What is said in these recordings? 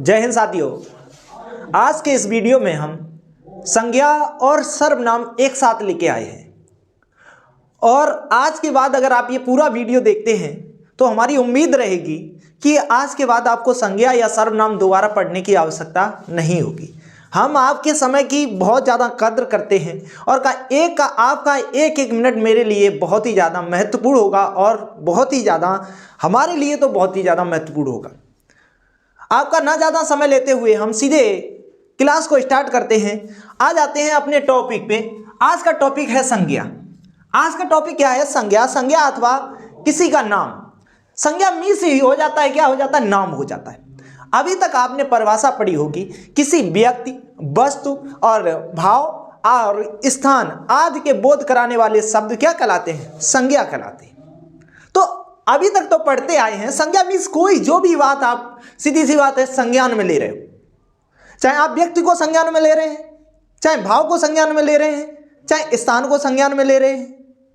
जय हिंद साथियों। आज के इस वीडियो में हम संज्ञा और सर्वनाम एक साथ लेके आए हैं और आज के बाद अगर आप ये पूरा वीडियो देखते हैं तो हमारी उम्मीद रहेगी कि आज के बाद आपको संज्ञा या सर्वनाम दोबारा पढ़ने की आवश्यकता नहीं होगी। हम आपके समय की बहुत ज़्यादा कद्र करते हैं और आपका एक एक मिनट मेरे लिए बहुत ही ज़्यादा महत्वपूर्ण होगा और बहुत ही ज़्यादा हमारे लिए तो बहुत ही ज़्यादा महत्वपूर्ण होगा। आपका ना ज़्यादा समय लेते हुए हम सीधे क्लास को स्टार्ट करते हैं। आ जाते हैं अपने टॉपिक पे। आज का टॉपिक है संज्ञा। आज का टॉपिक क्या है? संज्ञा। संज्ञा अथवा किसी का नाम। संज्ञा मीन्स ही हो जाता है, क्या हो जाता है? नाम हो जाता है। अभी तक आपने परिभाषा पढ़ी होगी, किसी व्यक्ति, वस्तु और भाव और स्थान आदि के बोध कराने वाले शब्द क्या कहलाते हैं? संज्ञा कहलाते हैं। तो अभी तक तो पढ़ते आए हैं। संज्ञा मीन्स कोई जो भी बात आप, सीधी सी बात है, संज्ञान में ले रहे हो। चाहे आप व्यक्ति को संज्ञान में ले रहे हैं, चाहे भाव को संज्ञान में ले रहे हैं, चाहे स्थान को संज्ञान में ले रहे हैं,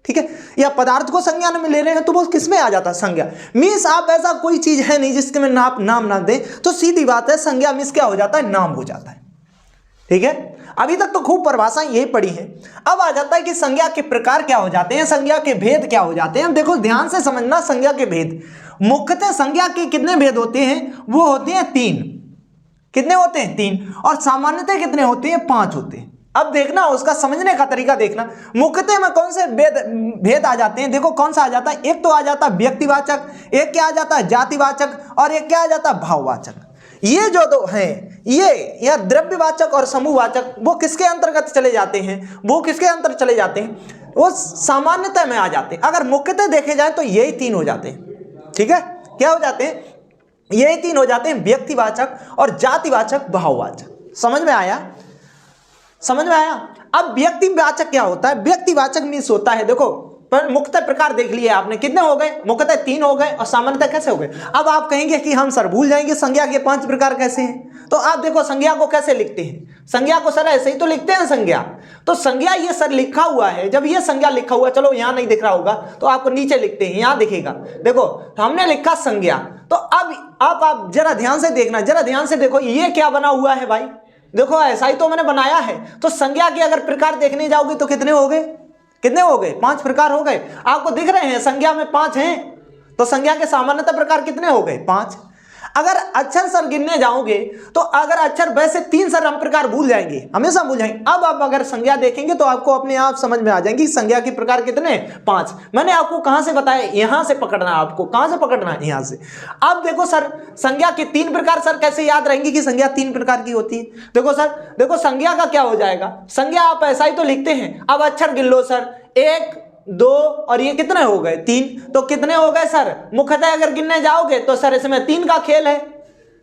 ठीक है, या पदार्थ को संज्ञान में ले रहे हैं, तो वो किस में आ जाता है? संज्ञा। मीन्स आप ऐसा कोई चीज है नहीं जिसके में आप नाम ना दें, तो सीधी बात है संज्ञा मीन्स क्या हो जाता है? नाम हो जाता है। ठीक है, अभी तक तो खूब परिभाषाएं यही पढ़ी हैं। अब आ जाता है कि संज्ञा के प्रकार क्या हो जाते हैं, संज्ञा के भेद क्या हो जाते हैं। देखो ध्यान से समझना संज्ञा के भेद। मुख्यतः संज्ञा के कितने भेद होते हैं? वो होते हैं 3। कितने होते हैं? 3। और सामान्यतः कितने होते हैं? 5 होते हैं। अब देखना, उसका समझने का तरीका देखना। मुख्यतः में कौन से भेद आ जाते हैं? देखो कौन सा आ जाता है। एक तो आ जाता है व्यक्तिवाचक, एक क्या आ जाता है? जातिवाचक, और एक क्या आ जाता है? भाववाचक। ये जो दो हैं, ये या द्रव्यवाचक और समूहवाचक, वो किसके अंतर्गत चले जाते हैं? वो किसके अंतर चले जाते हैं? वो सामान्यतः में आ जाते हैं। अगर मुख्यतः देखे जाए तो यही 3 हो जाते हैं। ठीक है, क्या हो जाते हैं? यही 3 हो जाते हैं, व्यक्तिवाचक और जातिवाचक, भाववाचक। समझ में आया? समझ में आया? अब व्यक्तिवाचक क्या होता है? व्यक्तिवाचक मीन्स होता है, देखो पर मुख्यतः प्रकार देख लिए आपने, कितने हो गए? मुख्यतः 3 हो गए और सामान्यतः कैसे हो गए? अब आप कहेंगे कि हम सर भूल जाएंगे संज्ञा के 5 प्रकार कैसे हैं। तो आप देखो संज्ञा को कैसे लिखते हैं। संज्ञा को सर ऐसे ही तो लिखते हैं संज्ञा। तो संज्ञा ये सर लिखा हुआ है, जब ये संज्ञा लिखा हुआ, चलो यहाँ नहीं दिख रहा होगा तो आपको नीचे लिखते हैं, यहाँ दिखेगा। देखो हमने लिखा संज्ञा। तो अब आप जरा ध्यान से देखना, जरा ध्यान से देखो ये क्या बना हुआ है भाई। देखो ऐसा ही तो मैंने बनाया है। तो संज्ञा के अगर प्रकार देखने जाओगे तो कितने हो गए? कितने हो गए? 5 प्रकार हो गए। आपको दिख रहे हैं संज्ञा में 5 हैं। तो संज्ञा के सामान्यतः प्रकार कितने हो गए? 5। अगर अक्षर सर गिनने जाओगे तो अगर अक्षर वैसे 3 सर हम प्रकार भूल जाएंगे, हमेशा भूल जाएंगे। अब आप अगर संज्ञा देखेंगे तो आपको अपने आप समझ में आ जाएंगी संज्ञा के प्रकार कितने? 5। मैंने आपको कहां से बताया? यहां से पकड़ना है आपको। कहां से पकड़ना है? यहां से। अब देखो सर संज्ञा के 3 प्रकार सर कैसे याद रहेंगी कि संज्ञा 3 प्रकार की होती है? देखो सर, देखो संज्ञा का क्या हो जाएगा? संज्ञा आप ऐसा ही तो लिखते हैं। अब अक्षर गिन लो सर, 1 2 और ये कितने हो गए? 3। तो कितने हो गए सर? मुख्यतः अगर गिनने जाओगे तो सर इसमें 3 का खेल है।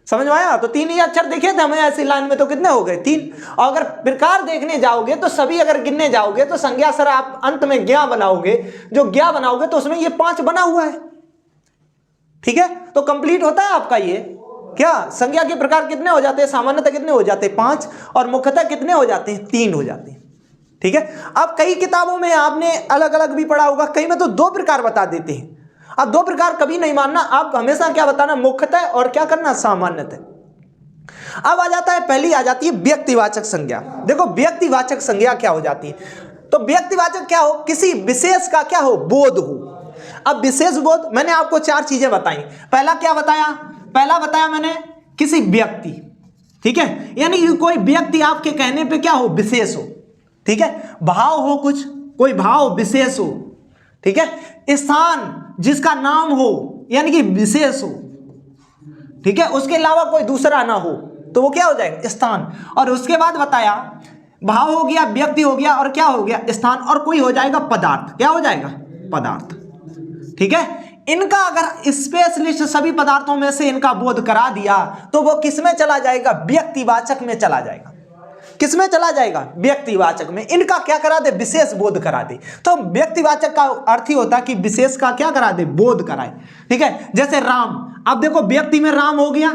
समझ में आया? तो 3 ही अक्षर दिखे थे हमें ऐसी लाइन में, तो कितने हो गए? 3। और अगर प्रकार देखने जाओगे तो सभी अगर गिनने जाओगे तो संज्ञा सर आप अंत में ज्ञा बनाओगे, जो ज्ञा बनाओगे तो उसमें ये 5 बना हुआ है। ठीक है, तो कंप्लीट होता है आपका ये क्या? संज्ञा के प्रकार कितने हो जाते हैं? सामान्यतः कितने हो जाते हैं? 5। और मुख्यतः कितने हो जाते हैं? 3 हो जाते हैं। ठीक है, अब कई किताबों में आपने अलग अलग भी पढ़ा होगा, कई में तो 2 प्रकार बता देते हैं। अब 2 प्रकार कभी नहीं मानना, आप हमेशा क्या बताना? मुख्यतः और क्या करना? सामान्यतः। अब आ जाता है, पहली आ जाती है व्यक्तिवाचक संज्ञा। देखो व्यक्तिवाचक संज्ञा क्या हो जाती है? तो व्यक्तिवाचक क्या हो? किसी विशेष का क्या हो? बोध हो। अब विशेष बोध मैंने आपको 4 चीजें बताई। पहला क्या बताया? पहला बताया मैंने किसी व्यक्ति, ठीक है, यानी कि कोई व्यक्ति आपके कहने पे क्या हो? विशेष हो। ठीक है, भाव हो, कुछ कोई भाव विशेष हो। ठीक है, स्थान जिसका नाम हो यानी कि विशेष हो। ठीक है, उसके अलावा कोई दूसरा ना हो तो वो क्या हो जाएगा? स्थान। और उसके बाद बताया भाव हो गया, व्यक्ति हो गया, और क्या हो गया? स्थान, और कोई हो जाएगा पदार्थ। क्या हो जाएगा? पदार्थ। ठीक है, इनका अगर स्पेशलिस्ट सभी पदार्थों में से इनका बोध करा दिया तो वो किसमें चला जाएगा? व्यक्तिवाचक में चला जाएगा। किसमें चला जाएगा? व्यक्तिवाचक में। इनका क्या करा दे? विशेष बोध करा दे। तो व्यक्तिवाचक का अर्थ ही होता है कि विशेष का क्या करा दे? बोध कराए। ठीक है, जैसे राम। अब देखो व्यक्ति में राम हो गया।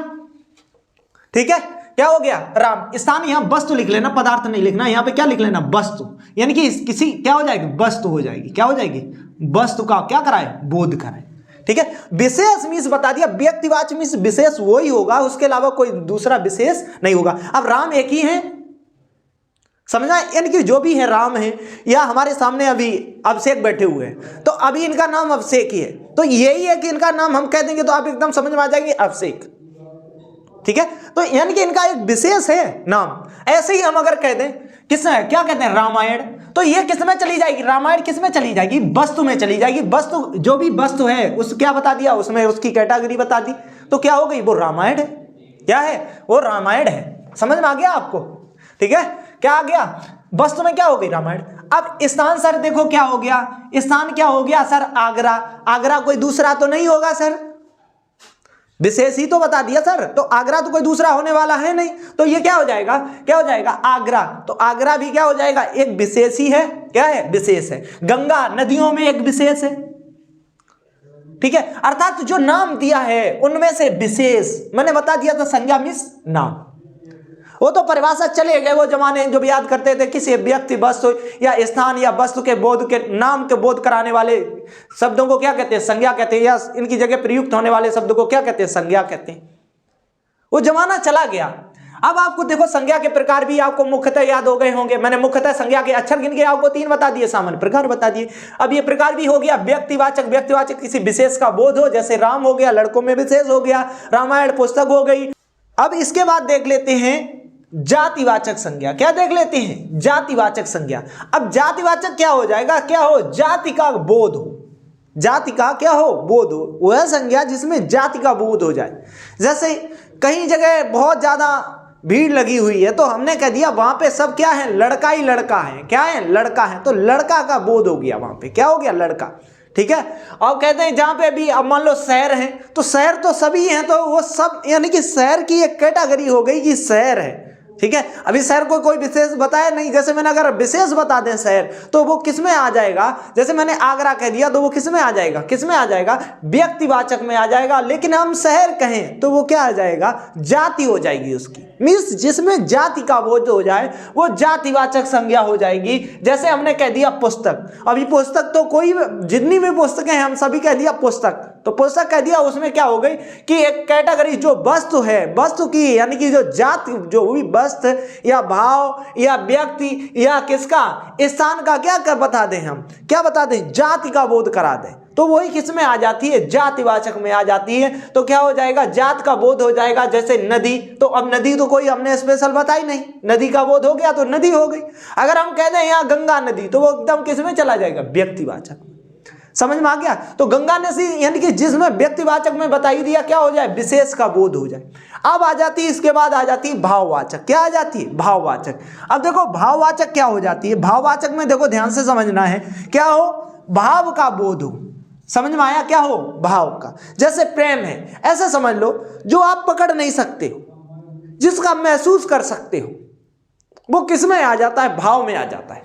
ठीक है, क्या हो गया? राम। स्थान यहां वस्तु लिख लेना, पदार्थ नहीं लिखना। यहां पे क्या लिख लेना? वस्तु, यानी कि किसी क्या हो जाएगी? वस्तु हो जाएगी। क्या हो जाएगी? वस्तु का क्या कराए? बोध कराए। ठीक है, विशेष मीन्स बता दिया, व्यक्तिवाचक मीन्स विशेष वही होगा, उसके अलावा कोई दूसरा विशेष नहीं होगा। अब राम एक ही है, समझना, यानी कि जो भी है राम है, या हमारे सामने अभी अभिषेक बैठे हुए हैं, तो अभी इनका नाम अभिषेक ही है, तो यही है कि इनका नाम हम कह देंगे तो आप एकदम समझ में आ जाएंगे अभिषेक, ठीक है। तो यानी कि इनका एक विशेष है नाम। ऐसे ही हम अगर कह दें किसमें, क्या कहते हैं, रामायण, तो ये किसमें चली जाएगी, रामायण किसमें चली जाएगी, वस्तु में चली जाएगी। वस्तु, जो भी वस्तु है उस क्या बता दिया, उसमें उसकी कैटेगरी बता दी, तो क्या हो गई, वो रामायण है। क्या है, वो रामायण है। समझ में आ गया आपको, ठीक है। क्या आ गया, वस्तु में क्या हो गई, रामायण। अब स्थान सर देखो क्या हो गया, स्थान क्या हो गया सर, आगरा। आगरा कोई दूसरा तो नहीं होगा सर, विशेष ही तो बता दिया सर, तो आगरा तो कोई दूसरा होने वाला है नहीं, तो ये क्या हो जाएगा, क्या हो जाएगा, आगरा। तो आगरा भी क्या हो जाएगा, एक विशेष ही है। क्या है, विशेष है। गंगा नदियों में एक विशेष है, ठीक है। अर्थात जो नाम दिया है उनमें से विशेष, मैंने बता दिया था, संज्ञा मीन्स नाम। वो तो परिभाषा चले गए वो जमाने जो याद करते थे, किसी व्यक्ति, वस्तु या स्थान या वस्तु के बोध के, नाम के बोध कराने वाले शब्दों को क्या कहते हैं, संज्ञा कहते हैं, या इनकी जगह प्रयुक्त होने वाले शब्दों को क्या कहते हैं, संज्ञा कहते हैं। वो जमाना चला गया। अब आपको देखो संज्ञा के प्रकार भी आपको मुख्यतः याद हो गए होंगे। मैंने मुख्यतः संज्ञा के अक्षर गिन के आपको 3 बता दिए, सामान्य प्रकार बता दिए। अब ये प्रकार भी हो गया व्यक्तिवाचक, व्यक्तिवाचक किसी विशेष का बोध हो, जैसे राम हो गया, लड़कों में विशेष हो गया, रामायण पुस्तक हो गई। अब इसके बाद देख लेते हैं जातिवाचक संज्ञा। क्या देख लेते हैं, जातिवाचक संज्ञा। अब जातिवाचक क्या हो जाएगा, क्या हो, जाति का बोध हो, जाति का क्या हो, बोध हो, वह संज्ञा जिसमें जाति का बोध हो जाए। जैसे कहीं जगह बहुत ज्यादा भीड़ लगी हुई है, तो हमने कह दिया वहां पे सब क्या है, लड़का ही लड़का है। क्या है, लड़का है, तो लड़का का बोध हो गया वहां पे, क्या हो गया, लड़का, ठीक है। और कहते हैं जहां पे भी अब मान लो शहर है, तो शहर तो सभी हैं, तो वो सब यानी कि शहर की एक कैटेगरी हो गई कि शहर है, ठीक है। अभी शहर को कोई विशेष बताया नहीं, जैसे मैंने अगर विशेष बता दें शहर, तो वो किसमें आ जाएगा, जैसे मैंने आगरा कह दिया तो वो किसमें आ जाएगा, किसमें आ जाएगा, व्यक्तिवाचक में आ जाएगा। लेकिन हम शहर कहें तो वो क्या आ जाएगा, जाति हो जाएगी उसकी, मीन्स जिसमें जाति का बोध हो जाए वो जातिवाचक संज्ञा हो जाएगी। जैसे हमने कह दिया पुस्तक, अभी पुस्तक तो कोई, जितनी भी पुस्तकें हैं हम सभी कह दिया पुस्तक, तो पुस्तक कह दिया, उसमें क्या हो गई कि एक कैटेगरी जो वस्तु है, वस्तु की यानी कि जो जाति, जो भी वस्तु या भाव या व्यक्ति या किसका, स्थान का क्या कर बता दें, हम क्या बता दें, जाति का बोध करा दें, तो वही किसमें आ जाती है, जातिवाचक में आ जाती है। तो क्या हो जाएगा, जात का बोध हो जाएगा। जैसे नदी, तो अब नदी तो कोई हमने स्पेशल बताई नहीं, नदी का बोध हो गया तो नदी हो गई। अगर हम कह दें यहाँ गंगा नदी, तो वो एकदम किसमें चला जाएगा, व्यक्तिवाचक। समझ में आ गया। तो गंगा नदी यानी कि जिसमें व्यक्तिवाचक में बता ही दिया, क्या हो जाए, विशेष का बोध हो जाए। अब आ जाती है, इसके बाद आ जाती है भाववाचक। क्या आ जाती है, भाववाचक। अब देखो भाववाचक क्या हो जाती है, भाववाचक में देखो ध्यान से समझना है, क्या हो, भाव का बोध हो। समझ में आया, क्या हो, भाव का। जैसे प्रेम है, ऐसे समझ लो जो आप पकड़ नहीं सकते हो, जिसका महसूस कर सकते हो, वो किस में आ जाता है, भाव में आ जाता है।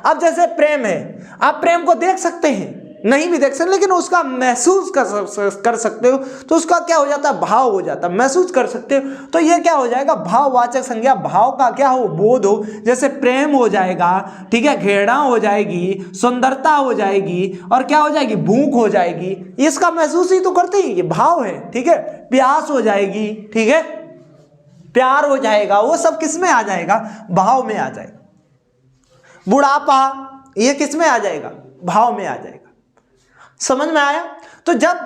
अब जैसे प्रेम है, आप प्रेम को देख सकते हैं, नहीं भी देख सकते, लेकिन उसका महसूस कर सकते हो, तो उसका क्या हो जाता है, भाव हो जाता है, महसूस कर सकते हो। तो ये क्या हो जाएगा, भाववाचक संज्ञा, भाव का क्या हो, बोध हो। जैसे प्रेम हो जाएगा, ठीक है, घृणा हो जाएगी, सुंदरता हो जाएगी, और क्या हो जाएगी, भूख हो जाएगी। इसका महसूस ही तो करते ही, ये भाव है, ठीक है। प्यास हो जाएगी, ठीक है, प्यार हो जाएगा, वो सब किस में आ जाएगा, भाव में आ जाएगा। बुढ़ापा, ये किस में आ जाएगा, भाव में आ जाएगा। समझ में आया। तो जब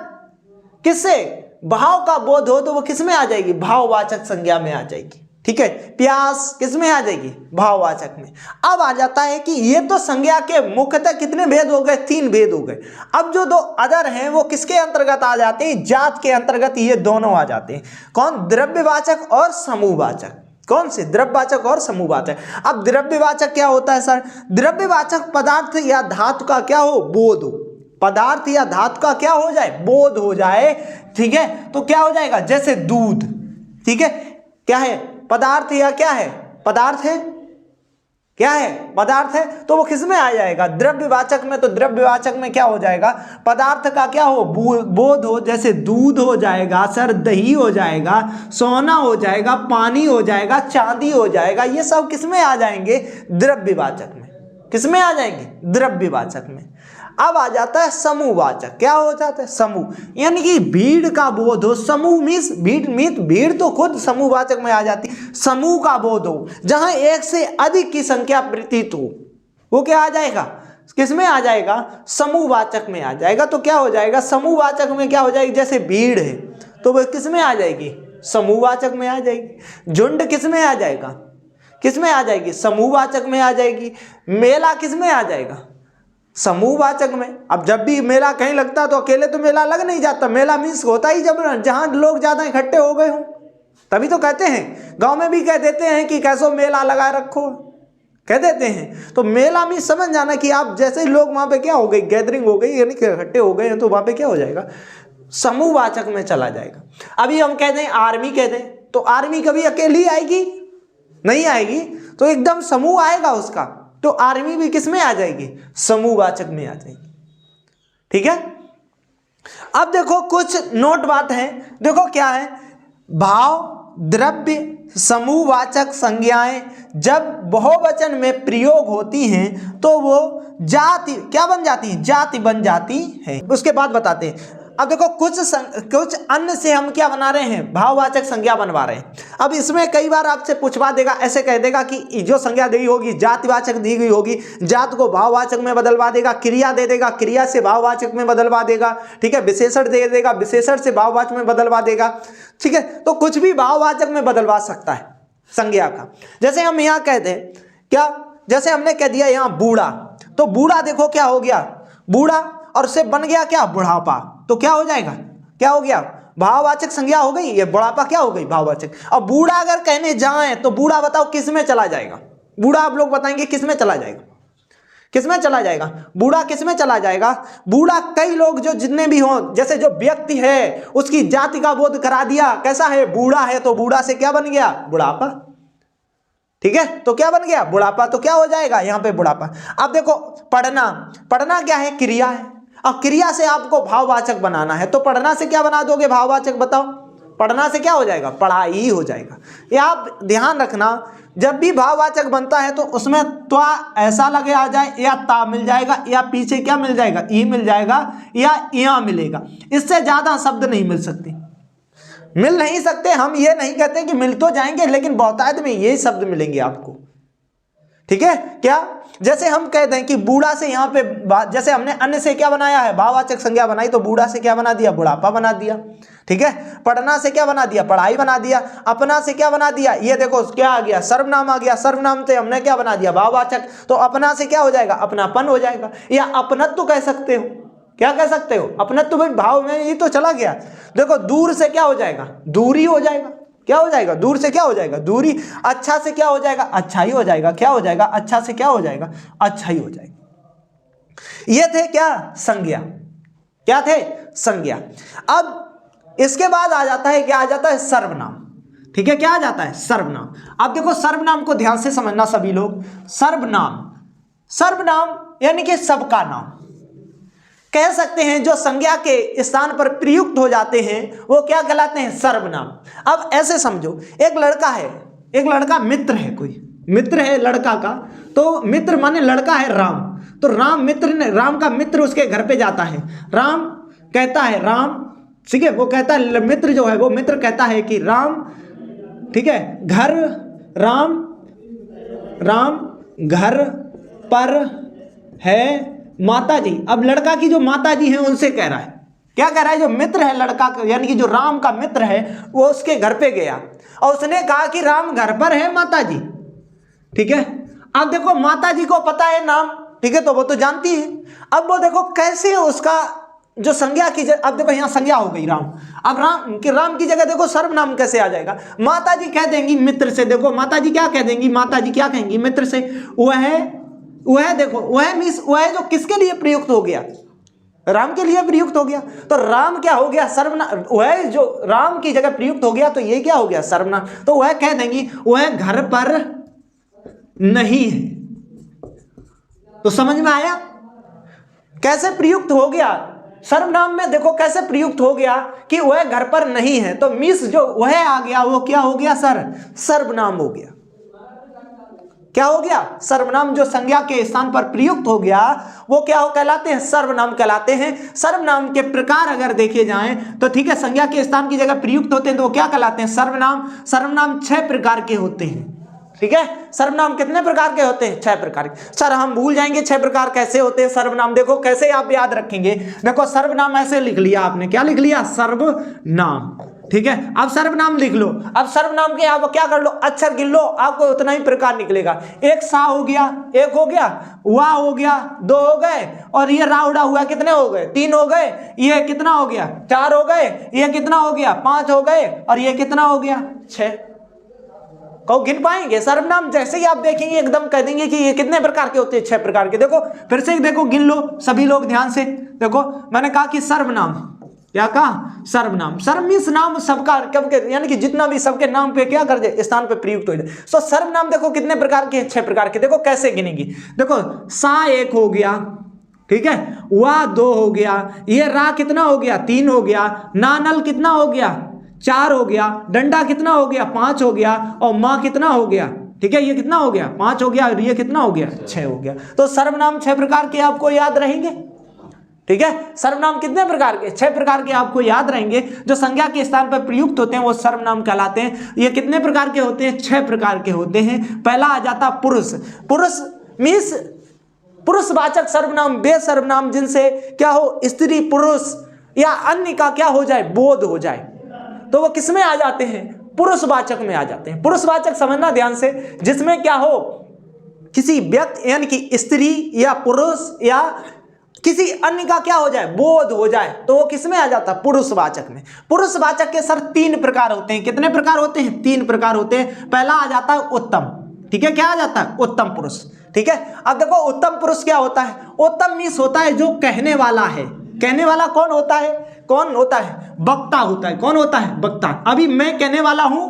किससे भाव का बोध हो, तो वो किस में आ जाएगी, भाववाचक संज्ञा में आ जाएगी, ठीक है। प्यास किस में आ जाएगी, भाववाचक में। अब आ जाता है कि ये तो संज्ञा के मुख्यतः कितने भेद हो गए, 3 भेद हो गए। अब जो 2 अदर हैं वो किसके अंतर्गत आ जाते हैं, जात के अंतर्गत ये दोनों आ जाते हैं। कौन, द्रव्यवाचक और समूहवाचक। कौन से, द्रव्यवाचक और समूहवाचक। अब द्रव्यवाचक क्या होता है सर, द्रव्यवाचक पदार्थ या धातु का क्या हो, बोध हो, पदार्थ या धातु का क्या हो जाए, बोध हो जाए, ठीक है। तो क्या हो जाएगा, जैसे दूध, ठीक है, क्या है, पदार्थ या क्या है, पदार्थ है, क्या है, पदार्थ है, तो वो किस में आ जाएगा, द्रव्यवाचक में। तो द्रव्यवाचक में क्या हो जाएगा, पदार्थ का क्या हो, बोध हो। जैसे दूध हो जाएगा सर, दही हो जाएगा, सोना हो जाएगा, पानी हो जाएगा, चांदी हो जाएगा, ये सब किस में आ जाएंगे, द्रव्यवाचक में। किस में आ जाएंगे, द्रव्यवाचक में। अब आ जाता है समूहवाचक। क्या हो जाता है? समूह, यानी कि भीड़ का बोध हो। समूह मीन्स भीड़ तो खुद समूहवाचक में आ जाती। समूह का बोध हो, जहां एक से अधिक की संख्या प्रतीत हो, वो क्या आ जाएगा? किस में आ जाएगा? समूहवाचक में आ जाएगा। तो क्या हो जाएगा? समूहवाचक में क्या हो जाएगी? जैसे भीड़ है तो वह किस में आ जाएगी? समूहवाचक में आ जाएगी। झुंड किस में आ जाएगा? किस में आ जाएगी? समूहवाचक में आ जाएगी। मेला किस में आ जाएगा? समूहवाचक में। अब जब भी मेला कहीं लगता है तो अकेले तो मेला लग नहीं जाता। मेला मीन्स होता ही जब जहां लोग ज्यादा इकट्ठे हो गए हों, तभी तो कहते हैं। गांव में भी कह देते हैं कि कैसो मेला लगाए रखो, कह देते हैं। तो मेला मीन्स समझ जाना कि आप जैसे ही लोग वहां पे क्या हो गई, गैदरिंग हो गई, यानी कि इकट्ठे हो गए हैं, तो वहां पे क्या हो जाएगा? समूहवाचक में चला जाएगा। अभी हम कह दें आर्मी कह दें, तो आर्मी कभी अकेली आएगी? नहीं आएगी, तो एकदम समूह आएगा उसका। तो आर्मी भी किस में आ जाएगी? समूहवाचक में आ जाएगी। ठीक है। अब देखो कुछ नोट बात है, देखो क्या है? भाव, द्रव्य, समूहवाचक संज्ञाएं जब बहुवचन में प्रयोग होती हैं तो वो जाति क्या बन जाती है? जाति बन जाती है। उसके बाद बताते हैं। अब देखो कुछ अन्य से हम क्या बना रहे हैं? भाववाचक संज्ञा बनवा रहे हैं। अब इसमें कई बार आपसे पूछवा देगा, ऐसे कह देगा कि जो संज्ञा दी होगी जातिवाचक दी गई होगी, जात को भाववाचक में बदलवा देगा। क्रिया दे देगा, क्रिया से भाववाचक में बदलवा देगा। ठीक है। विशेषण दे देगा, विशेषण से भाववाचक में बदलवा देगा। ठीक है। तो कुछ भी भाववाचक में बदलवा सकता है संज्ञा का। जैसे हम यहाँ कह दें क्या, जैसे हमने कह दिया यहाँ बूढ़ा, तो बूढ़ा देखो क्या हो गया? बूढ़ा, और उससे बन गया क्या? बुढ़ापा। तो क्या हो जाएगा? क्या हो गया? भाववाचक संज्ञा हो गई। ये बुढ़ापा क्या हो गई? भाववाचक। अब बूढ़ा अगर कहने जाए तो बूढ़ा बताओ किस में चला जाएगा? बूढ़ा आप लोग बताएंगे किस में चला जाएगा? किस में चला जाएगा? बूढ़ा किस में चला जाएगा? बूढ़ा कई लोग जो जितने भी हों, जैसे जो व्यक्ति है उसकी जाति का बोध करा दिया, कैसा है? बूढ़ा है, तो बूढ़ा से क्या बन गया? बुढ़ापा। ठीक है। तो क्या बन गया? बुढ़ापा। तो क्या हो जाएगा यहाँ पे? बुढ़ापा। अब देखो पढ़ना, पढ़ना क्या है? क्रिया है। अब क्रिया से आपको भाववाचक बनाना है, तो पढ़ना से क्या बना दोगे भाववाचक? बताओ। पढ़ना से क्या हो जाएगा? पढ़ाई हो जाएगा। ये आप ध्यान रखना, जब भी भाववाचक बनता है तो उसमें त्वा ऐसा लगे आ जाए, या ता मिल जाएगा, या पीछे क्या मिल जाएगा? ई मिल जाएगा, या इया मिलेगा। इससे ज्यादा शब्द नहीं मिल सकते, मिल नहीं सकते। हम ये नहीं कहते कि मिल तो जाएंगे, लेकिन बहुतायत में ये शब्द मिलेंगे आपको। ठीक है। क्या? जैसे हम कह दें कि बूढ़ा से यहाँ पे, जैसे हमने अन्य से क्या बनाया है? भाववाचक संज्ञा बनाई, तो बूढ़ा से क्या बना दिया? बुढ़ापा बना दिया। ठीक है। पढ़ना से क्या बना दिया? पढ़ाई बना दिया। अपना से क्या बना दिया? ये देखो क्या आ गया? सर्वनाम आ गया। सर्वनाम से हमने क्या बना दिया? भाववाचक। तो अपना से क्या हो जाएगा? अपनापन हो जाएगा, या अपनत्व कह सकते हो। क्या कह सकते हो? अपनत्व भाई भाव में ये तो चला गया। देखो दूर से क्या हो जाएगा? दूरी हो जाएगा। क्या हो जाएगा? दूर से क्या हो जाएगा? दूरी। अच्छा से क्या हो जाएगा? अच्छाई हो जाएगा। क्या हो जाएगा? अच्छा से क्या हो जाएगा? अच्छाई हो जाएगी। ये थे क्या? संज्ञा। क्या थे? संज्ञा। अब इसके बाद आ जाता है क्या? आ जाता है सर्वनाम। ठीक है। क्या आ जाता है? सर्वनाम। अब देखो सर्वनाम को ध्यान से समझना सभी लोग। सर्वनाम, सर्वनाम यानी कि सबका नाम कह सकते हैं। जो संज्ञा के स्थान पर प्रयुक्त हो जाते हैं वो क्या कहलाते हैं? सर्वनाम। अब ऐसे समझो, एक लड़का है, एक लड़का मित्र है, कोई मित्र है लड़का का, तो मित्र माने लड़का है राम, तो राम मित्र ने, राम का मित्र उसके घर पे जाता है। राम कहता है, राम, ठीक है, वो कहता है, मित्र जो है वो मित्र कहता है कि राम, ठीक है, घर, राम, राम घर पर है माता जी। अब लड़का की जो माता जी है उनसे कह रहा है, क्या कह रहा है? जो मित्र है लड़का का, यानी कि जो राम का मित्र है, वो उसके घर पे गया और उसने कहा कि राम घर पर है माता जी। ठीक है। अब देखो माता जी को पता है नाम, ठीक है, तो वो तो जानती है। अब वो देखो कैसे उसका जो संज्ञा की, अब देखो यहाँ संज्ञा हो गई राम। अब राम की जगह देखो सर्वनाम कैसे आ जाएगा? माता जी कह देंगी मित्र से। देखो माता जी क्या कह देंगी? माता जी क्या कहेंगी? मित्र से। वह देखो, वह मीन्स वह जो किसके लिए प्रयुक्त हो गया? राम के लिए प्रयुक्त हो गया। तो राम क्या हो गया? सर्वनाम। वह जो राम की जगह प्रयुक्त हो गया तो ये क्या हो गया? सर्वनाम। तो वह कह देंगी वह घर पर नहीं है। तो समझ में आया कैसे प्रयुक्त हो गया? सर्वनाम में देखो कैसे प्रयुक्त हो गया कि वह घर पर नहीं है, तो मिस जो वह आ गया वो क्या हो गया? सर्वनाम हो गया। क्या हो गया, सर्वनाम जो संज्ञा के स्थान पर प्रयुक्त हो गया वो क्या हो कहलाते हैं, सर्वनाम कहलाते हैं। सर्वनाम के प्रकार अगर देखे जाएं तो ठीक है, संज्ञा के स्थान की जगह प्रयुक्त होते हैं तो वो क्या कहलाते हैं, सर्वनाम। सर्वनाम 6 प्रकार के होते हैं, ठीक है। सर्वनाम कितने प्रकार के होते हैं, 6 प्रकार के। सर हम भूल जाएंगे 6 प्रकार कैसे होते हैं सर्वनाम, देखो कैसे आप याद रखेंगे। देखो सर्वनाम ऐसे लिख लिया आपने, क्या लिख लिया, सर्वनाम, ठीक है। अब सर्वनाम लिख लो, अब सर्वनाम के आप क्या कर लो, अक्षर गिन लो, आपको उतना ही प्रकार निकलेगा। एक सा हो गया, एक हो गया, वाह हो गया, 2 हो गए, और ये रा उड़ा हुआ कितने हो गए, 3 हो गए, ये कितना हो गया, 4 हो गए, ये कितना हो गया, 5 हो गए, और ये कितना हो गया, 6। कहो गिन पाएंगे सर्वनाम, जैसे ही आप देखेंगे एकदम कह देंगे कि ये कितने प्रकार के होते हैं, 6 प्रकार के। देखो फिर से देखो, गिन लो सभी लोग ध्यान से। देखो मैंने कहा कि सर्वनाम, क्या कहा, सर्वनाम। सर्व मीन्स नाम सबका, कब के, यानी कि जितना भी सबके नाम पे क्या कर दे, स्थान पे प्रयुक्त हो जाए। सो सर्वनाम देखो कितने प्रकार के, 6 प्रकार के। देखो कैसे गिनेंगी, देखो सा 1 हो गया, ठीक है, वाह 2 हो गया, ये रा कितना हो गया, 3 हो गया, नानल कितना हो गया, 4 हो गया, डंडा कितना हो गया, 5 हो गया, और माँ कितना हो गया, ठीक है, ये कितना हो गया, 5 हो गया, और ये कितना हो गया, 6 हो गया। तो सर्वनाम 6 प्रकार के आपको याद रहेंगे, ठीक है। सर्वनाम कितने प्रकार के, 6 प्रकार के आपको याद रहेंगे। जो संज्ञा के स्थान पर प्रयुक्त होते हैं वो सर्वनाम कहलाते हैं। ये कितने प्रकार के होते हैं, 6 प्रकार के होते हैं। पहला आ जाता पुरुष। पुरुष मीन्स पुरुषवाचक सर्वनाम, वे सर्वनाम जिनसे क्या हो, स्त्री पुरुष या अन्य का क्या हो जाए, बोध हो जाए, तो वो किसमें आ जाते हैं, पुरुषवाचक में आ जाते हैं। पुरुषवाचक समझना ध्यान से, जिसमें क्या हो, किसी व्यक्ति यानी कि स्त्री या पुरुष या किसी अन्य का क्या हो जाए, बोध हो जाए, तो वो किसमें आ जाता है, पुरुषवाचक में। पुरुषवाचक के सर 3 प्रकार होते हैं। कितने प्रकार होते हैं, 3 प्रकार होते हैं। पहला आ जाता है उत्तम, ठीक है, क्या आ जाता है, उत्तम पुरुष, ठीक है। अब देखो उत्तम पुरुष क्या होता है, उत्तम मीन्स होता है जो कहने वाला है। कहने वाला कौन होता है, कौन होता है, वक्ता होता है। कौन होता है, वक्ता। अभी मैं कहने वाला हूं,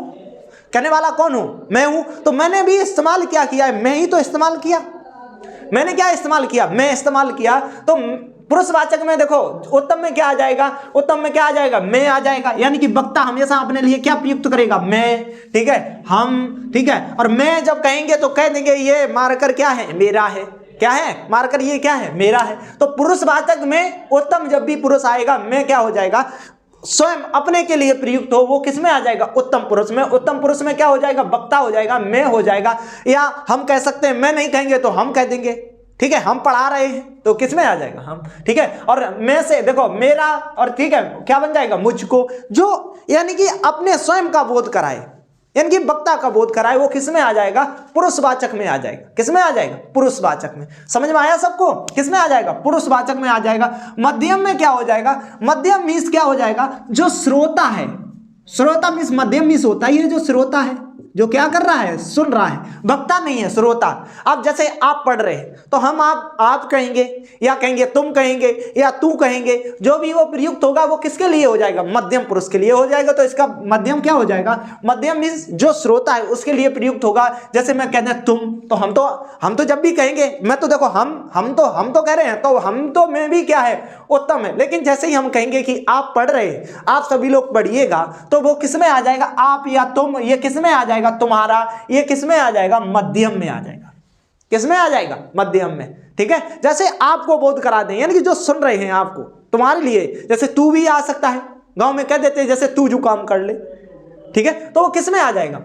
कहने वाला कौन हूं, मैं हूं, तो मैंने भी इस्तेमाल क्या किया है, मैं ही तो इस्तेमाल किया। मैंने क्या इस्तेमाल किया, मैं इस्तेमाल किया। तो पुरुषवाचक में देखो उत्तम में क्या आ जाएगा, उत्तम में क्या आ जाएगा, मैं आ जाएगा। यानी कि वक्ता हमेशा अपने लिए क्या प्रयुक्त करेगा, मैं, ठीक है, हम, ठीक है। और मैं जब कहेंगे तो कह देंगे ये मारकर क्या है, मेरा है, क्या है, मारकर ये क्या है, मेरा है। तो पुरुषवाचक में उत्तम जब भी पुरुष आएगा, मैं क्या हो जाएगा, स्वयं अपने के लिए प्रयुक्त हो, वो किस में आ जाएगा, उत्तम पुरुष में। उत्तम पुरुष में क्या हो जाएगा, वक्ता हो जाएगा, मैं हो जाएगा। या हम कह सकते हैं, मैं नहीं कहेंगे तो हम कह देंगे, ठीक है, हम पढ़ा रहे हैं तो किस में आ जाएगा, हम, ठीक है। और मैं से देखो मेरा, और ठीक है क्या बन जाएगा, मुझको, जो यानी कि अपने स्वयं का बोध कराए, यानी कि वक्ता का बोध कराए, वो किस में आ जाएगा, पुरुषवाचक में आ जाएगा। किस में आ जाएगा, पुरुषवाचक में। समझ में आया सबको, किस में आ जाएगा, पुरुषवाचक में आ जाएगा। मध्यम में क्या हो जाएगा, मध्यम मीन्स क्या हो जाएगा, जो श्रोता है। श्रोता मीन्स, मध्यम मीन्स होता ही है जो श्रोता है, जो क्या कर रहा है, सुन रहा है, वक्ता नहीं है, श्रोता। अब जैसे आप पढ़ रहे हैं तो हम आप कहेंगे, या कहेंगे तुम कहेंगे, या तू कहेंगे, जो भी वो प्रयुक्त होगा वो किसके लिए हो जाएगा, मध्यम पुरुष के लिए हो जाएगा। तो इसका मध्यम क्या हो जाएगा, मध्यम मीन्स जो श्रोता है उसके लिए प्रयुक्त होगा। जैसे मैं कहते हैं तुम, तो हम तो जब भी कहेंगे, मैं तो देखो हम तो कह रहे हैं, तो हम तो में भी क्या है, उत्तम है। लेकिन जैसे ही हम कहेंगे कि आप पढ़ रहे, आप सभी लोग पढ़िएगा, तो वो किस में आ जाएगा, आप या तुम, ये किस में आ जाएगा, तुम्हारा, ये किस में आ जाएगा, मध्यम में आ जाएगा। किस में आ जाएगा, मध्यम में, ठीक है। जैसे आपको बोध करा दें, यानी कि जो सुन रहे हैं आपको, तुम्हारे लिए, जैसे तू भी आ सकता है, गांव में कह देते हैं जैसे तू जुकाम कर ले, ठीक है, तो वो किस में आ जाएगा,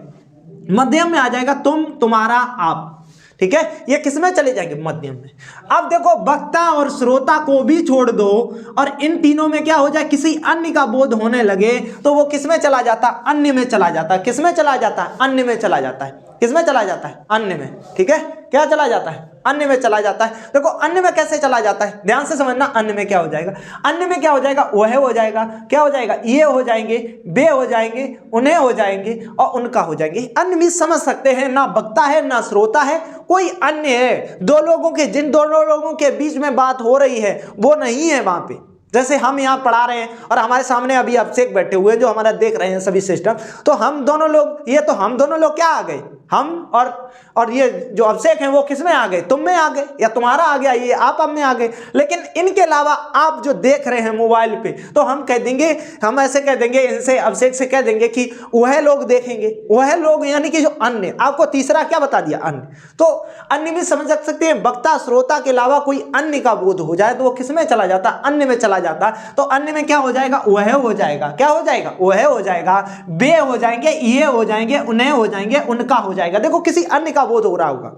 मध्यम में आ जाएगा। तुम, तुम्हारा, आप, ठीक है, ये किस में चले जाएंगे, मध्यम में। अब देखो वक्ता और श्रोता को भी छोड़ दो और इन तीनों में क्या हो जाए, किसी अन्य का बोध होने लगे तो वो किस में चला जाता, अन्य में चला जाता है। किस में चला जाता है, अन्य में चला जाता है। किस में चला जाता है, अन्य में, ठीक है, क्या चला जाता है, अन्य में चला जाता है। देखो अन्य में कैसे चला जाता है, ध्यान से समझना। अन्य में क्या हो जाएगा, अन्य में क्या हो जाएगा, वह हो जाएगा, क्या हो जाएगा, ये हो जाएंगे, वे हो जाएंगे, उन्हें हो जाएंगे, और उनका हो जाएंगे। अन्य में समझ सकते हैं, ना वक्ता है ना श्रोता है, कोई अन्य है। दो लोगों के, जिन दोनों लोगों के बीच में बात हो रही है वो नहीं है वहां पे। जैसे हम यहाँ पढ़ा रहे हैं और हमारे सामने अभी अभिषेक बैठे हुए हैं जो हमारा देख रहे हैं सभी सिस्टम, तो हम दोनों लोग, ये तो हम दोनों लोग क्या आ गए, हम और ये जो अभिषेक हैं वो किस में आ गए, तुम में आ गए, या तुम्हारा आ गया ये आप में आ गए। लेकिन इनके अलावा आप जो देख रहे हैं मोबाइल पे, तो हम कह देंगे, हम ऐसे कह देंगे इनसे, अभिषेक से कह देंगे कि वह लोग देखेंगे, वह लोग यानी कि जो अन्य, आपको तीसरा क्या बता दिया, अन्य। तो अन्य भी समझ सकते हैं, वक्ता श्रोता के अलावा कोई अन्य का बोध हो जाए तो वो किस में चला जाता, अन्य में चला जाता। तो अन्य में क्या हो जाएगा, वह हो जाएगा, क्या हो जाएगा, वह हो जाएगा, वे हो जाएंगे, ये हो जाएंगे, उन्हें हो जाएंगे, उनका हो जाएगा। देखो किसी अन्य का बोध हो रहा होगा,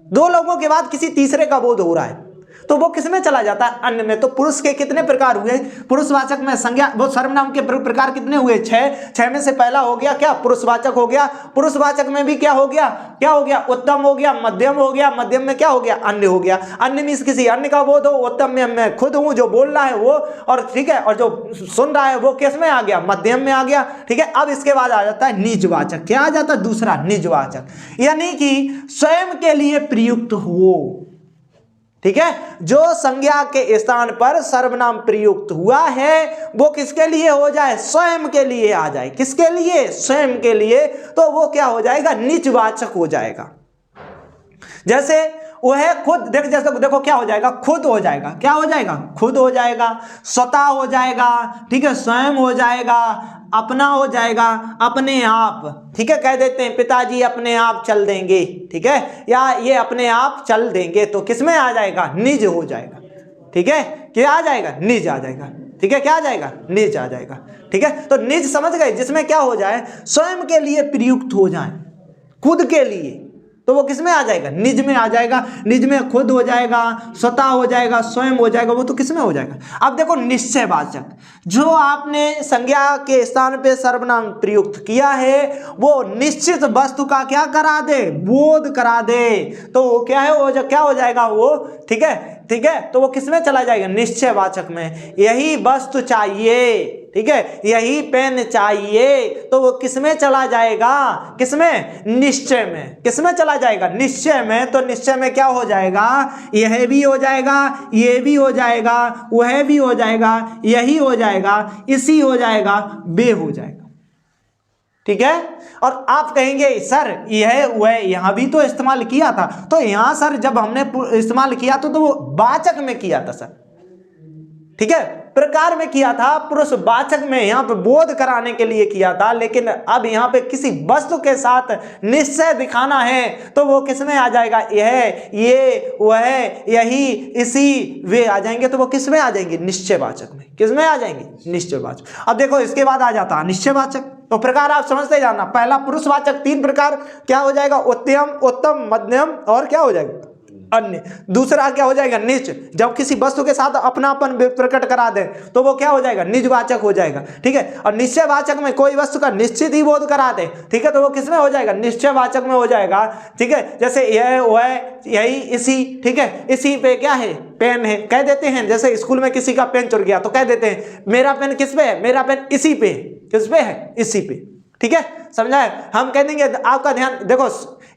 दो लोगों के बाद किसी तीसरे का बोध हो रहा है, तो वो किसमें चला जाता है, अन्य में। तो पुरुष के कितने प्रकार हुए, पुरुषवाचक में संज्ञा, वो सर्वनाम के प्रकार कितने हुए, 6 में से पहला हो गया क्या, पुरुषवाचक हो गया। पुरुषवाचक में भी क्या हो गया, क्या हो गया, उत्तम हो गया, मध्यम हो गया, मध्यम में क्या हो गया, अन्य हो गया। अन्य में किसी अन्य का बोध हो, उत्तम में मैं खुद हूं जो बोल रहा है वो, और ठीक है, और जो सुन रहा है वो किस में आ गया, मध्यम में आ गया। ठीक है, अब इसके बाद आ जाता है निजवाचक। क्या आ जाता है, दूसरा निजवाचक, यानी कि स्वयं के लिए प्रयुक्त हो। ठीक है, जो संज्ञा के स्थान पर सर्वनाम प्रयुक्त हुआ है वो किसके लिए हो जाए, स्वयं के लिए आ जाए। किसके लिए, स्वयं के लिए, तो वो क्या हो जाएगा, निजवाचक हो जाएगा। जैसे वह खुद, जैसे देखो क्या हो जाएगा, खुद हो जाएगा, क्या हो जाएगा, खुद हो जाएगा, स्वतः हो जाएगा, ठीक है, स्वयं हो जाएगा, अपना हो जाएगा, अपने आप। ठीक है, कह देते हैं पिताजी अपने आप चल देंगे, ठीक है, या ये अपने आप चल देंगे, तो किसमें आ जाएगा, निज हो जाएगा। ठीक है, क्या आ जाएगा, निज आ जाएगा। ठीक है, क्या आ जाएगा, निज आ जाएगा। ठीक है, तो निज समझ गए, जिसमें क्या हो जाए, स्वयं के लिए प्रयुक्त हो जाए, खुद के लिए, तो वो किस में आ जाएगा, निज में आ जाएगा। निज में खुद हो जाएगा, स्वतः हो जाएगा, स्वयं हो जाएगा, वो तो किस में हो जाएगा। अब देखो निश्चयवाचक, जो आपने संज्ञा के स्थान पे सर्वनाम प्रयुक्त किया है वो निश्चित वस्तु का क्या करा दे, बोध करा दे, तो वो क्या है, वो क्या हो जाएगा वो। ठीक है, ठीक है, तो वो किस में चला जाएगा, निश्चयवाचक में। यही वस्तु चाहिए, ठीक है, यही पेन चाहिए, तो वो किसमें चला जाएगा, किसमें, निश्चय में। किसमें चला जाएगा, निश्चय में। तो निश्चय में क्या हो जाएगा, यह भी हो जाएगा, ये भी हो जाएगा, वह भी हो जाएगा, यही हो जाएगा, इसी हो जाएगा, वे हो जाएगा। ठीक है, और आप कहेंगे सर यह वह यहां भी तो इस्तेमाल किया था, तो यहां सर जब हमने इस्तेमाल किया तो वो वाचक में किया था सर। ठीक है, प्रकार में किया था, पुरुषवाचक में यहाँ पे बोध कराने के लिए किया था, लेकिन अब यहाँ पे किसी वस्तु के साथ निश्चय दिखाना है तो वो किस में आ जाएगा, यह, ये, वह, यही, इसी, वे आ जाएंगे, तो वो किस में आ जाएंगे, निश्चयवाचक में। किस में आ जाएंगे, निश्चयवाचक। अब देखो इसके बाद आ जाता है निश्चयवाचक। तो प्रकार आप समझते जाना, पहला पुरुषवाचक 3 प्रकार, क्या हो जाएगा, उत्तम, उत्तम, मध्यम और क्या हो जाएगा, अन्य। दूसरा क्या हो जाएगा, निज, जब किसी वस्तु के साथ अपनापन प्रकट करा दे तो वो क्या हो जाएगा, निजवाचक हो जाएगा। ठीक है, और निश्चयवाचक में कोई वस्तु का निश्चित ही बोध करा दे, ठीक है, तो वो किसमें हो जाएगा, निश्चयवाचक में हो जाएगा। ठीक है, जैसे यह, वह, यही, इसी, ठीक है, इसी पे क्या है, पेन है, कह देते हैं। जैसे स्कूल में किसी का पेन चुर गया तो कह देते हैं मेरा पेन किस पे है, मेरा पेन इसी पे, किस पे है, इसी पे। ठीक है, समझा है। हम कह देंगे आपका ध्यान, देखो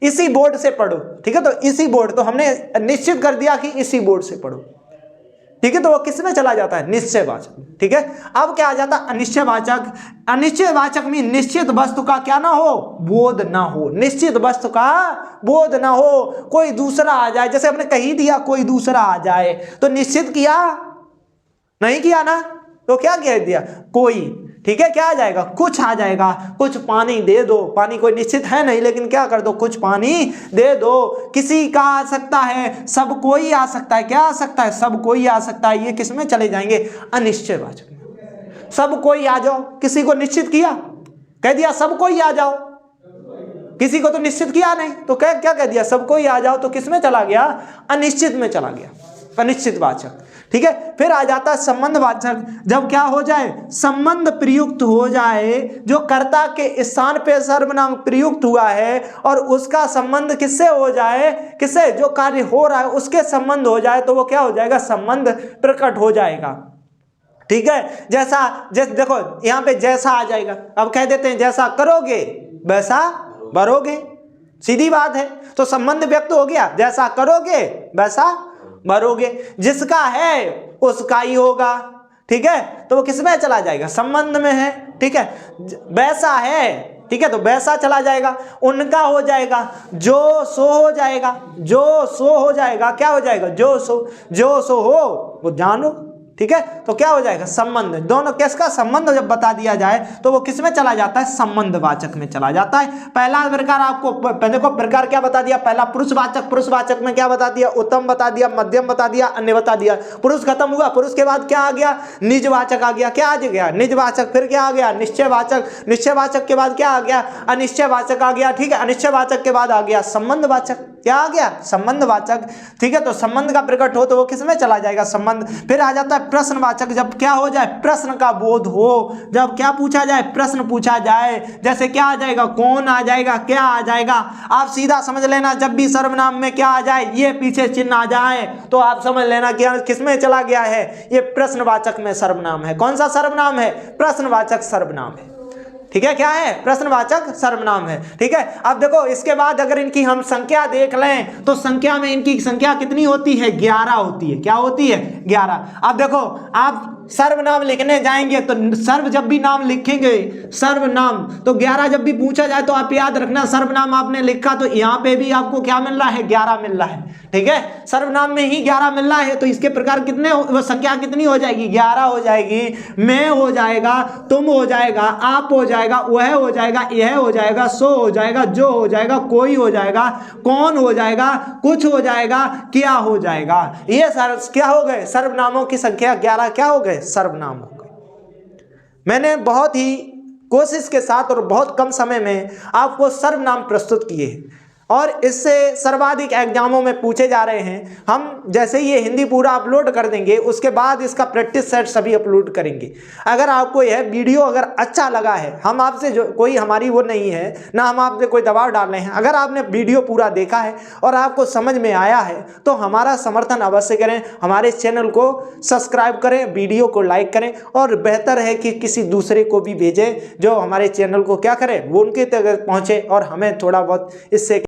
इसी बोर्ड से पढ़ो, ठीक है, तो इसी बोर्ड, तो हमने निश्चित कर दिया कि इसी बोर्ड से पढ़ो। ठीक है, तो वो किस में चला जाता है, निश्चयवाचक। ठीक है, अब क्या आ जाता है, अनिश्चयवाचक। अनिश्चयवाचक में निश्चित वस्तु का क्या ना हो, बोध ना हो, निश्चित वस्तु का बोध ना हो, कोई दूसरा आ जाए, जैसे हमने कही दिया कोई दूसरा आ जाए, तो निश्चित किया नहीं किया ना, तो क्या कह दिया, कोई। ठीक है, क्या आ जाएगा, कुछ आ जाएगा, कुछ पानी दे दो, पानी कोई निश्चित है नहीं, लेकिन क्या कर दो, कुछ पानी दे दो। किसी का आ सकता है, सब कोई आ सकता है, क्या आ सकता है, सब कोई आ सकता है, ये किस में चले जाएंगे, अनिश्चयवाचक में। सब कोई आ जाओ, किसी को निश्चित किया, कह दिया सब कोई आ जाओ, किसी को तो निश्चित किया नहीं, तो क्या कह दिया, सब कोई आ जाओ, तो किस में चला गया, अनिश्चित में चला गया, अनिश्चितवाचक। ठीक है, फिर आ जाता है संबंधवाचक, जब क्या हो जाए, संबंध प्रयुक्त हो जाए, जो कर्ता के स्थान पे सर्वनाम प्रयुक्त हुआ है और उसका संबंध किससे हो जाए, किससे, जो कार्य हो रहा है उसके संबंध हो जाए, तो वो क्या हो जाएगा, संबंध प्रकट हो जाएगा। ठीक है, जैसा, जैसे देखो यहाँ पे जैसा आ जाएगा, अब कह देते हैं जैसा करोगे वैसा भरोगे, सीधी बात है, तो संबंध व्यक्त हो गया, जैसा करोगे वैसा भरोगे, जिसका है उसका ही होगा। ठीक है, तो वो किस में चला जाएगा, संबंध में है। ठीक है, वैसा है ठीक है, तो वैसा चला जाएगा, उनका हो जाएगा, जो सो हो जाएगा, जो सो हो जाएगा, क्या हो जाएगा, जो सो हो वो जानो, ठीक है, तो क्या हो जाएगा, संबंध। दोनों किसका संबंध जब बता दिया जाए तो वो किस में चला जाता है, संबंधवाचक में चला जाता है। पहला प्रकार आपको देखो प्रकार क्या बता दिया, पहला पुरुषवाचक, पुरुषवाचक में क्या बता दिया, उत्तम बता दिया, मध्यम बता दिया, अन्य बता दिया। पुरुष खत्म हुआ, पुरुष के बाद क्या आ गया, निजवाचक आ गया, क्या आ गया, निजवाचक, फिर क्या आ गया, निश्चयवाचक, निश्चयवाचक के बाद क्या आ गया, अनिश्चयवाचक आ गया, ठीक है, अनिश्चयवाचक के बाद आ गया संबंधवाचक, क्या आ गया, संबंधवाचक, ठीक है, तो संबंध का प्रकट हो तो वो किस में चला जाएगा, संबंध। फिर आ जाता है प्रश्नवाचक, जब क्या हो जाए, प्रश्न का बोध हो, जब क्या पूछा जाए, प्रश्न पूछा जाए, जैसे क्या आ जाएगा, कौन आ जाएगा, क्या आ जाएगा, आप सीधा समझ लेना, जब भी सर्वनाम में क्या आ जाए, ये पीछे चिन्ह आ जाए तो आप समझ लेना कि किस में चला गया है, ये प्रश्नवाचक में सर्वनाम है। कौन सा सर्वनाम है, प्रश्नवाचक सर्वनाम है, ठीक है, क्या है, प्रश्नवाचक सर्वनाम है, ठीक है। अब देखो इसके बाद अगर इनकी हम संख्या देख लें तो संख्या में इनकी संख्या कितनी होती है, 11 होती है, क्या होती है, 11। अब देखो आप सर्वनाम लिखने जाएंगे तो सर्व जब भी नाम लिखेंगे, सर्वनाम तो 11 जब भी पूछा जाए तो आप याद रखना, सर्वनाम आपने लिखा तो यहाँ पे भी आपको क्या मिल रहा है, 11 मिल रहा है, ठीक है, सर्वनाम में ही 11 मिल रहा है, तो इसके प्रकार कितने वो संख्या कितनी हो जाएगी, 11 हो जाएगी। मैं हो जाएगा, तुम हो जाएगा, आप हो जाएगा, वह हो जाएगा, यह हो जाएगा, सो हो जाएगा, जो हो जाएगा, कोई हो जाएगा, कौन हो जाएगा, कुछ हो जाएगा, क्या हो जाएगा। ये क्या हो गए, सर्वनामों की संख्या 11 क्या हो गए, सर्वनाम हो गए। मैंने बहुत ही कोशिश के साथ और बहुत कम समय में आपको सर्वनाम प्रस्तुत किए और इससे सर्वाधिक एग्जामों में पूछे जा रहे हैं। हम जैसे ही ये हिंदी पूरा अपलोड कर देंगे उसके बाद इसका प्रैक्टिस सेट सभी अपलोड करेंगे। अगर आपको यह वीडियो अगर अच्छा लगा है, हम आपसे जो कोई हमारी वो नहीं है, ना हम आपसे कोई दबाव डाल रहे हैं, अगर आपने वीडियो पूरा देखा है और आपको समझ में आया है तो हमारा समर्थन अवश्य करें, हमारे चैनल को सब्सक्राइब करें, वीडियो को लाइक करें और बेहतर है कि किसी दूसरे को भी भेजें जो हमारे चैनल को क्या करे, वो उनके तक पहुँचे और हमें थोड़ा बहुत इससे